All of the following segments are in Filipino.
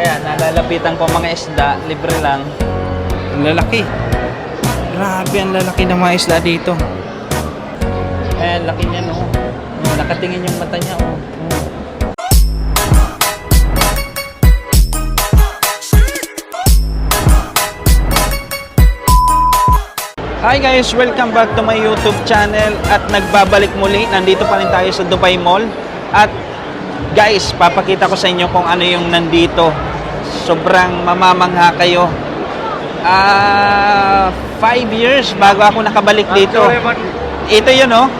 Ayan, nalalapitan ko mga isda, libre lang. Ang lalaki. Grabe, ang lalaki ng mga isda dito. Ayan, laki niya, no? Nakatingin yung mata niya, oh. Hi guys, welcome back to my YouTube channel at nagbabalik muli. Nandito pa rin tayo sa Dubai Mall. At guys, papakita ko sa inyo kung ano yung nandito. Sobrang mamamangha kayo. 5 years bago ako nakabalik dito. Ito yun, oh.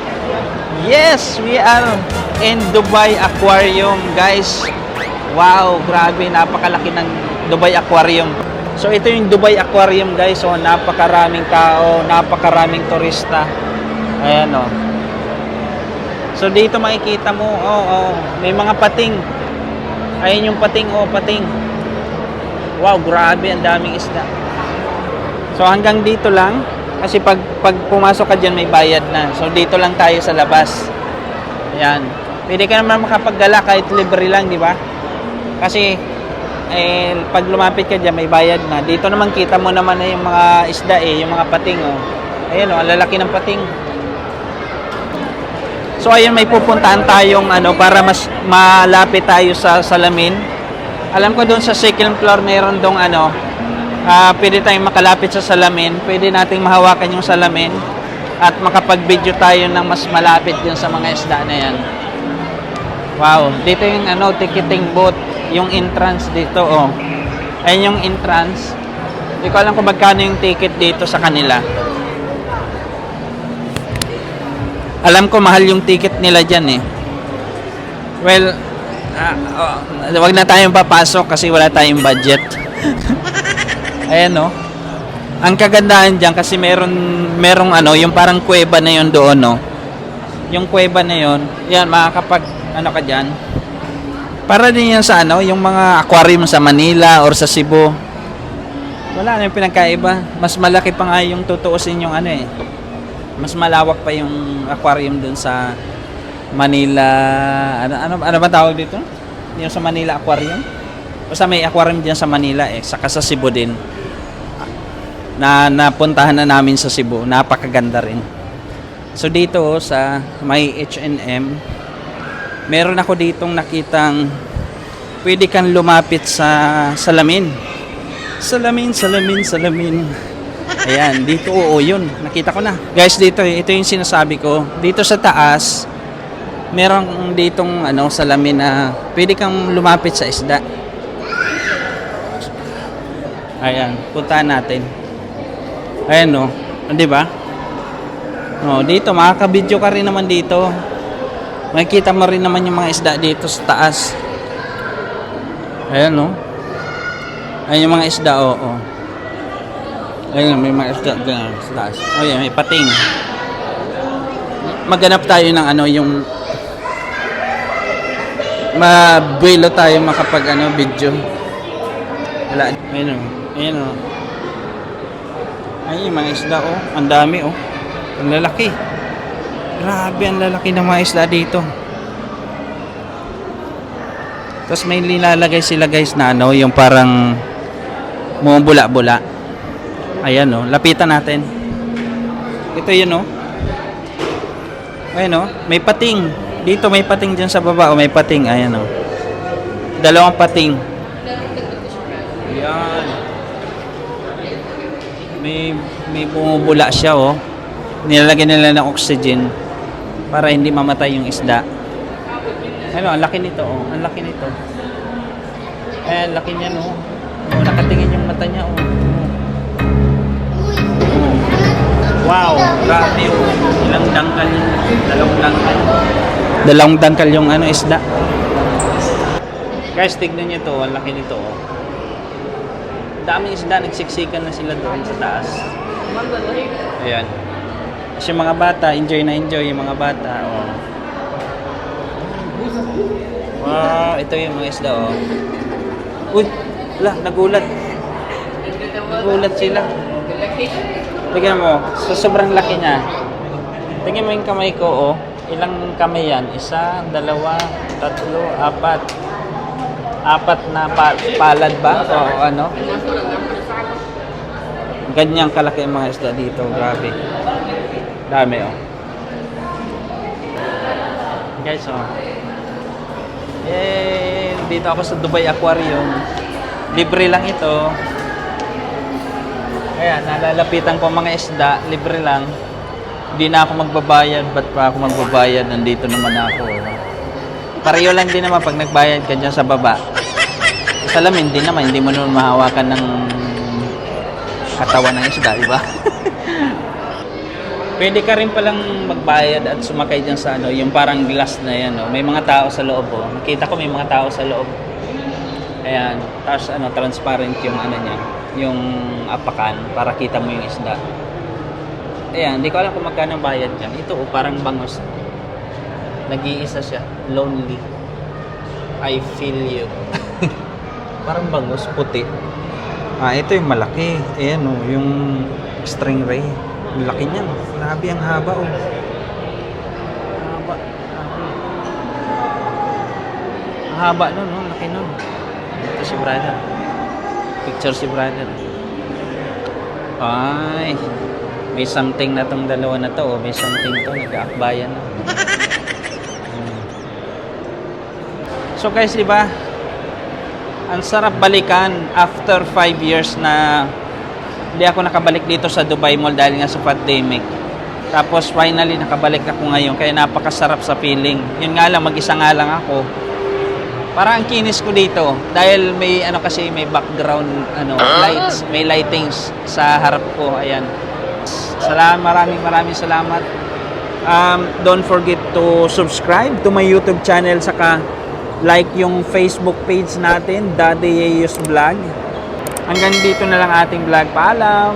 Yes, we are in Dubai Aquarium, guys. Wow, grabe, napakalaki ng Dubai Aquarium. So ito yung Dubai Aquarium, guys. So napakaraming tao, napakaraming turista. Ayan, oh. So dito makikita mo, may mga pating. Ayan yung pating, pating. Wow, grabe, ang daming isda. So hanggang dito lang kasi pag pumasok ka diyan may bayad na. So dito lang tayo sa labas. Ayan. Pwede ka naman makapaggala kahit libre lang, di ba? Kasi pag lumapit ka diyan may bayad na. Dito naman kita mo naman na yung mga isda yung mga pating, oh. Ayun, oh, ang lalaki ng pating. So ayun, may pupuntahan tayong para mas malapit tayo sa salamin. Alam ko doon sa second floor meron dong pwede tayong makalapit sa salamin. Pwede nating mahawakan yung salamin at makapag-video tayo ng mas malapit din sa mga isda na yan. Wow, dito yung ticketing booth, yung entrance dito, oh. Ayun yung entrance. Hindi ko alam kung magkano yung ticket dito sa kanila. Alam ko mahal yung ticket nila dyan, eh. Well, wag na tayong papasok kasi wala tayong budget. Ayan, no. Ang kagandahan diyan kasi merong yung parang kuweba na yon doon, no. Yung kuweba na yon, yan makakapag ka diyan. Para din yan sa yung mga aquarium sa Manila or sa Cebu. Wala na yung pinagkaiba. Mas malaki pa nga yung tutuusin yung mas malawak pa yung aquarium doon sa Manila. Ano ba tawag dito? Yung sa Manila Aquarium? Basta may aquarium diyan sa Manila, saka sa Cebu din. Na napuntahan na namin sa Cebu. Napakaganda rin. So dito sa may H&M, meron ako ditong nakitang pwede kang lumapit sa salamin. Salamin. Ayan, dito yun. Nakita ko na. Guys, ito yung sinasabi ko. Dito sa taas, meron ditong salamin na pwede kang lumapit sa isda. Ayan, puntahan natin. Ayan, no. Di ba? Dito makaka-video ka rin naman dito. Makikita mo rin naman yung mga isda dito sa taas. Ayan, no. Ayan yung mga isda, Ayan, may mga isda dyan sa taas. Ayan, may pating. Maghanap tayo ng yung mabuelo tayo makapag video. Wala. Ayan, o. Ayan, o. Ayan yung mga isda, Ang dami, Ang lalaki. Grabe, ang lalaki ng mga isda dito. Tapos may nilalagay sila, guys, na yung parang bumubula-bula. Ayan, lapitan natin. Ito yun, Ayan, may pating. Dito may pating dyan sa baba, may pating. Ayan, dalawang pating. Ayan. May bumubula siya, Nilalagyan nila ng oxygen para hindi mamatay yung isda. Ang laki nito, Ang laki nito. Ayan, laki niya, nakatingin yung mata niya, Wow, grabe, ilang dangkal yun. Dalawang dangkal yung isda. Guys, tignan niyo to, ang laki nito, daming isda, nagsiksikan na sila doon sa taas. Ayan. Kasi yung mga bata, enjoy yung mga bata, Wow, ito yung mga isda, Uy, nagulat. Nagulat sila. Tignan mo, sa sobrang laki niya. Tignan mo yung kamay ko, Ilang kamay yan? 1, 2, 3, 4. Apat na palad ba? O ano? Ganyang kalaki ang mga isda dito. Grabe. Dami, oh. Guys, oh. Yay! Dito ako sa Dubai Aquarium. Libre lang ito. Ayan, nalalapitan ko mga isda. Libre lang. Hindi na ako magbabayad. Ba't pa ako magbabayad? Nandito naman ako. Pareho lang din naman pag nagbayad ka dyan sa baba. Salamin din naman. Hindi mo naman mahawakan ng katawan ng isda, diba? Pwede ka rin palang magbayad at sumakay dyan sa ano, yung parang glass na yan. Oh. May mga tao sa loob. Oh. Nakita ko may mga tao sa loob. Ayan. Tapos ano, transparent yung ano niya. Yung apakan para kita mo yung isda. Ayan. Hindi ko alam kung magkano bayad dyan. Ito oh, parang bangos. Nag-iisa siya. Lonely. I feel you. Parang bangos. Puti. Ito yung malaki. Ayan oh, yung string ray. Ang laki niyan. Grabe ang haba oh. Haba. Ang haba nun, oh. Laki nun. Ito si brother. Picture si brother. Ay. May something na tong dalawa na to. Oh. May something to. Nag-aakbayan na. So guys, diba? Ang sarap balikan after 5 years na hindi ako nakabalik dito sa Dubai Mall dahil nga sa pandemic. Tapos finally nakabalik ako ngayon kaya napakasarap sa feeling. Yun nga lang, mag-isa nga lang ako. Parang ang kinis ko dito dahil may ano kasi may background ano lights, may lightings sa harap ko. Ayan. Maraming salamat. Don't forget to subscribe to my YouTube channel saka like yung Facebook page natin, Daddy Yeyos Vlog. Hanggang dito na lang ating vlog. Paalam!